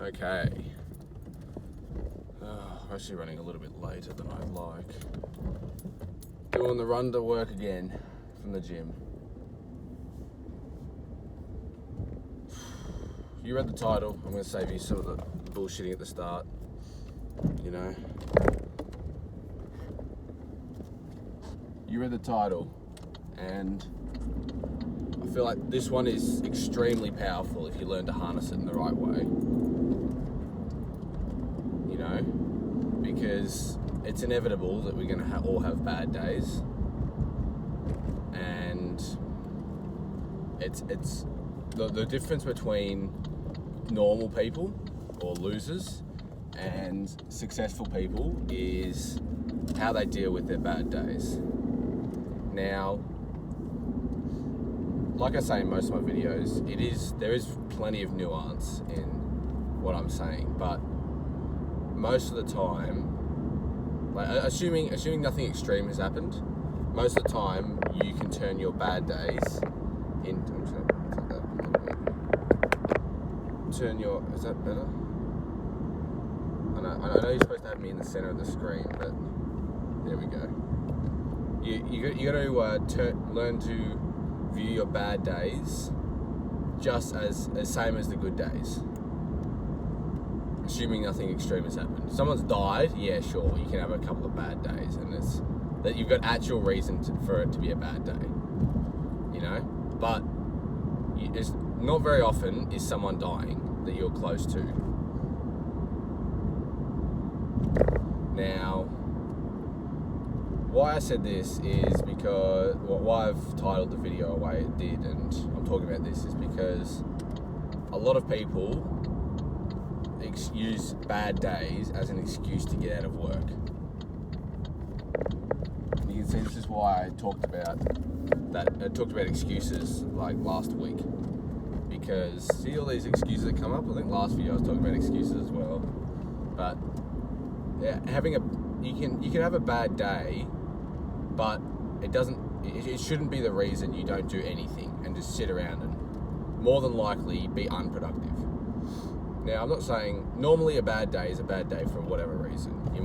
Okay. We're actually running a little bit later than I'd like. Doing the run to work again from the gym. You read the title. I'm going to save you some of the bullshitting at the start. You know. You read the title, and I feel like this one is extremely powerful if you learn to harness it in the right way. You know, because it's inevitable that we're going to all have bad days, and it's the difference between normal people or losers and successful people is how they deal with their bad days. Now, like I say in most of my videos, there is plenty of nuance in what I'm saying, but most of the time, like assuming nothing extreme has happened, most of the time you can turn your bad days into. Is that better? I know you're supposed to have me in the center of the screen, but there we go. You got to learn to view your bad days just as same as the good days. Assuming nothing extreme has happened. If someone's died, yeah, sure, you can have a couple of bad days, and it's that you've got actual reason for it to be a bad day. You know, but it's not very often is someone dying that you're close to. Now, why I said this is because, why I've titled the video the way it did, and I'm talking about this, is because a lot of people use bad days as an excuse to get out of work. And you can see this is why I talked about excuses like last week. Because see all these excuses that come up. I think last video I was talking about excuses as well. But yeah, you can have a bad day, but it shouldn't be the reason you don't do anything and just sit around and more than likely be unproductive. Now, I'm not saying normally a bad day is a bad day for whatever reason. You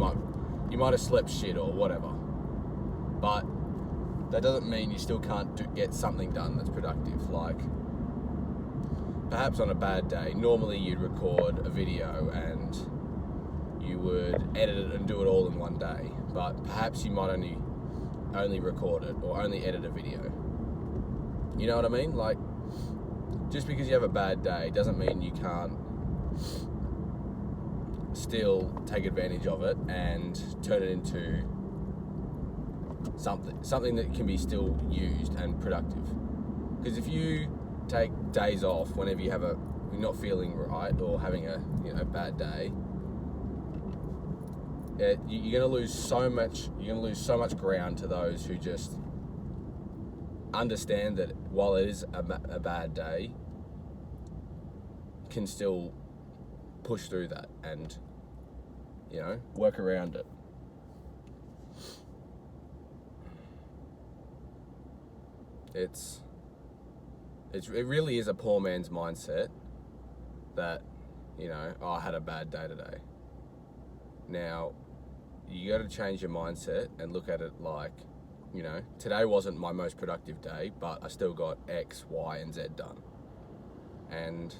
might have slept shit or whatever, but that doesn't mean you still can't get something done that's productive. Like, perhaps on a bad day, normally you'd record a video and you would edit it and do it all in one day, but perhaps you might only record it or only edit a video. You know what I mean? Like, just because you have a bad day doesn't mean you can't still take advantage of it and turn it into something that can be still used and productive. Because if you take days off whenever you're not feeling right or having a bad day, you're going to lose so much ground to those who just understand that while it is a bad day, can still push through that and work around it. It really is a poor man's mindset that I had a bad day today. Now, you got to change your mindset and look at it like, today wasn't my most productive day, but I still got X, Y, and Z done. And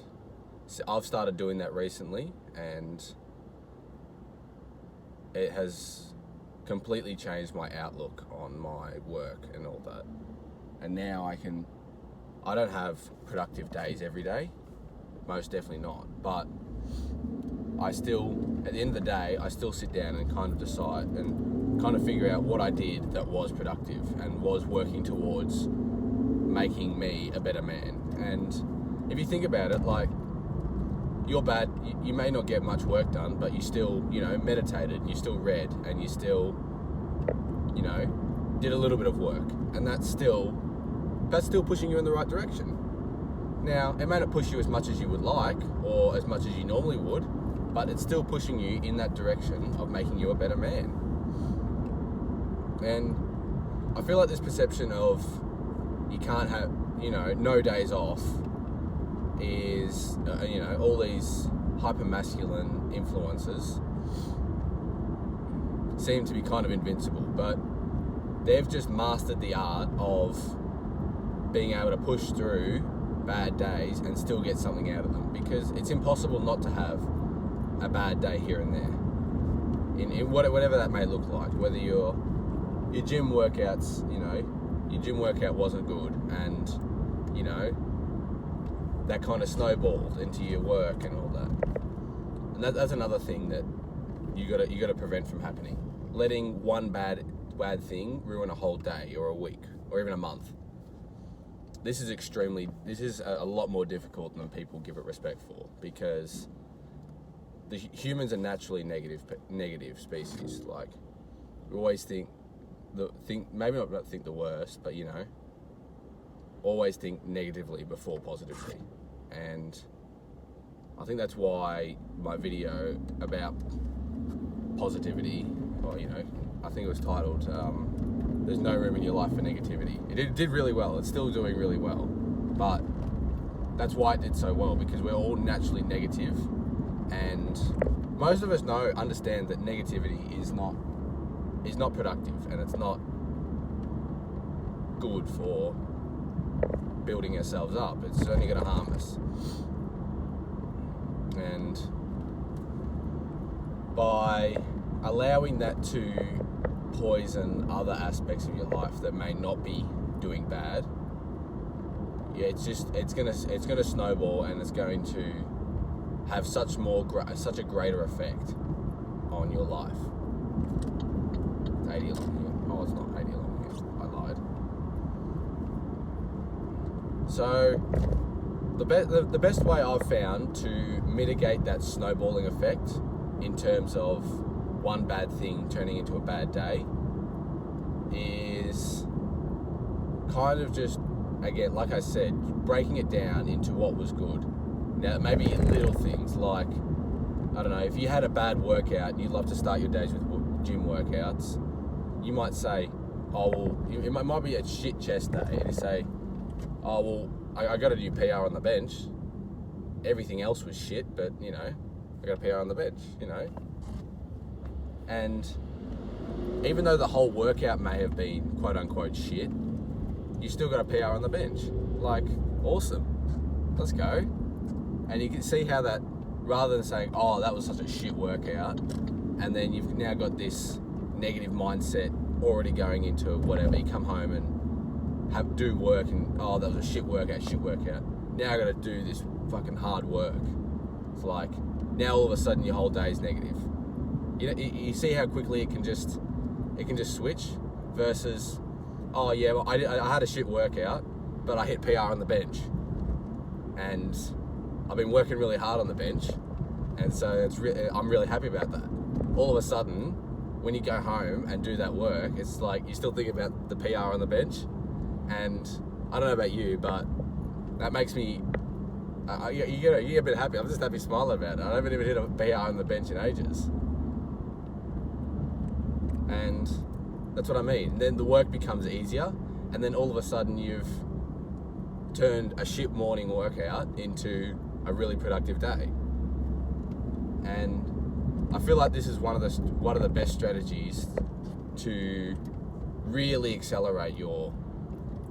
so I've started doing that recently, and it has completely changed my outlook on my work and all that. And now I don't have productive days every day, most definitely not, but I still, at the end of the day, I still sit down and kind of decide and kind of figure out what I did that was productive and was working towards making me a better man. And if you think about it, like, you're bad, you may not get much work done, but you still, meditated, you still read, and you still, did a little bit of work. And that's still pushing you in the right direction. Now, it may not push you as much as you would like, or as much as you normally would, but it's still pushing you in that direction of making you a better man. And I feel like this perception of you can't have, no days off is, all these hyper-masculine influencers seem to be kind of invincible, but they've just mastered the art of being able to push through bad days and still get something out of them, because it's impossible not to have a bad day here and there in whatever that may look like. Whether your gym workouts, your gym workout wasn't good, and that kind of snowballed into your work and all that. And that's another thing that you gotta prevent from happening. Letting one bad thing ruin a whole day or a week or even a month. This is a lot more difficult than people give it respect for, because the humans are naturally negative species. Like, we always maybe not think the worst, but always think negatively before positively. And I think that's why my video about positivity, I think it was titled "There's No Room in Your Life for Negativity." It did really well. It's still doing really well, but that's why it did so well, because we're all naturally negative, and most of us understand that negativity is not productive, and it's not good for building ourselves up. It's only going to harm us. And by allowing that to poison other aspects of your life that may not be doing bad, it's gonna snowball, and it's going to have such a greater effect on your life. 80 along here. Oh, it's not 80 along here. I lied. So the best way I've found to mitigate that snowballing effect in terms of one bad thing turning into a bad day is kind of just, again, like I said, breaking it down into what was good. Now, maybe little things like, I don't know, if you had a bad workout and you'd love to start your days with gym workouts, you might say, it might be a shit chest day, and you say, I got to do PR on the bench. Everything else was shit, but, I got a PR on the bench, And even though the whole workout may have been quote unquote shit, you still got a PR on the bench. Like, awesome. Let's go. And you can see how that, rather than saying, that was such a shit workout, and then you've now got this negative mindset already going into whatever, you come home and do work and, that was a shit workout. Now I got to do this fucking hard work. It's like, now all of a sudden your whole day is negative. You see how quickly it can just switch, versus, I had a shit workout, but I hit PR on the bench, and I've been working really hard on the bench, and so I'm really happy about that. All of a sudden, when you go home and do that work, it's like you still think about the PR on the bench, and I don't know about you, but that makes me. You get a bit happy. I'm just happy smiling about it. I haven't even hit a PR on the bench in ages. And that's what I mean. Then the work becomes easier, and then all of a sudden you've turned a shit morning workout into a really productive day. And I feel like this is one of the best strategies to really accelerate your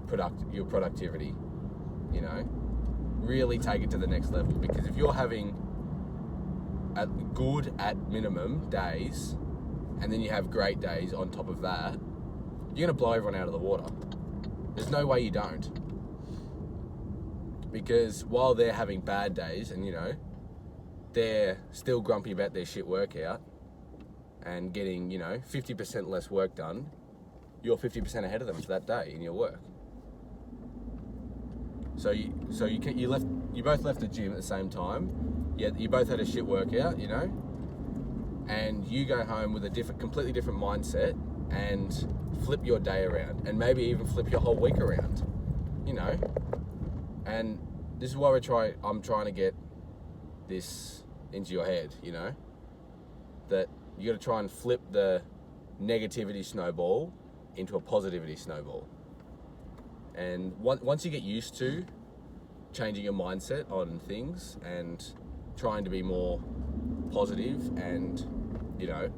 productivity. Really take it to the next level, because if you're having a good at minimum days, and then you have great days on top of that, you're going to blow everyone out of the water. There's no way you don't. Because while they're having bad days and, they're still grumpy about their shit workout and getting, 50% less work done, you're 50% ahead of them for that day in your work. So you both left the gym at the same time. You both had a shit workout, and you go home with a completely different mindset and flip your day around, and maybe even flip your whole week around, And this is why I'm trying to get this into your head, that you got to try and flip the negativity snowball into a positivity snowball. And once you get used to changing your mindset on things and trying to be more positive and, you know,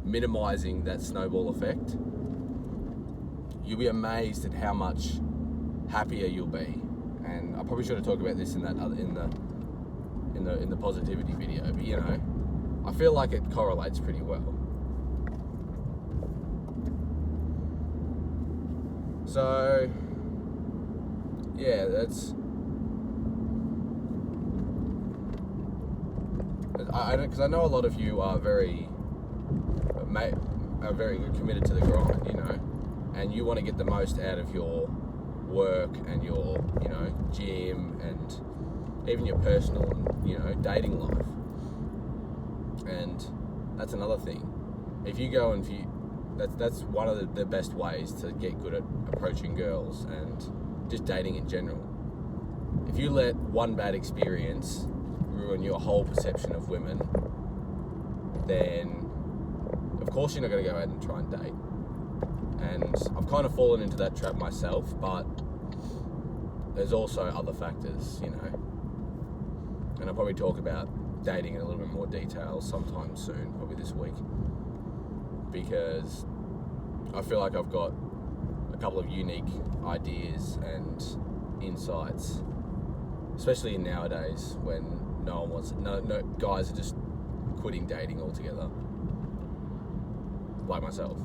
minimizing that snowball effect, you'll be amazed at how much happier you'll be. And I probably should have talked about this in that other, in the positivity video, but you know, I feel like it correlates pretty well. So yeah, that's, because I know a lot of you are very committed to the grind, you know, and you want to get the most out of your work and your, you know, gym and even your personal and, you know, dating life. And that's another thing. If you go and that's one of the best ways to get good at approaching girls and just dating in general. If you let one bad experience ruin your whole perception of women, then of course you're not going to go out and try and date. And I've kind of fallen into that trap myself, but there's also other factors, you know. And I'll probably talk about dating in a little bit more detail sometime soon, probably this week, because I feel like I've got a couple of unique ideas and insights, especially in nowadays when no guys are just quitting dating altogether, like myself.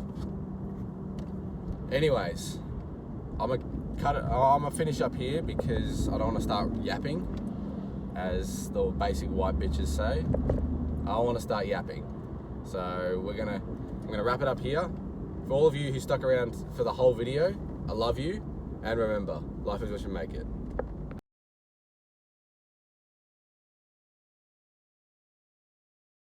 Anyways, I'm gonna finish up here because I don't want to start yapping, as the basic white bitches say. I want to start yapping, so I'm gonna wrap it up here. For all of you who stuck around for the whole video, I love you, and remember, life is what you make it.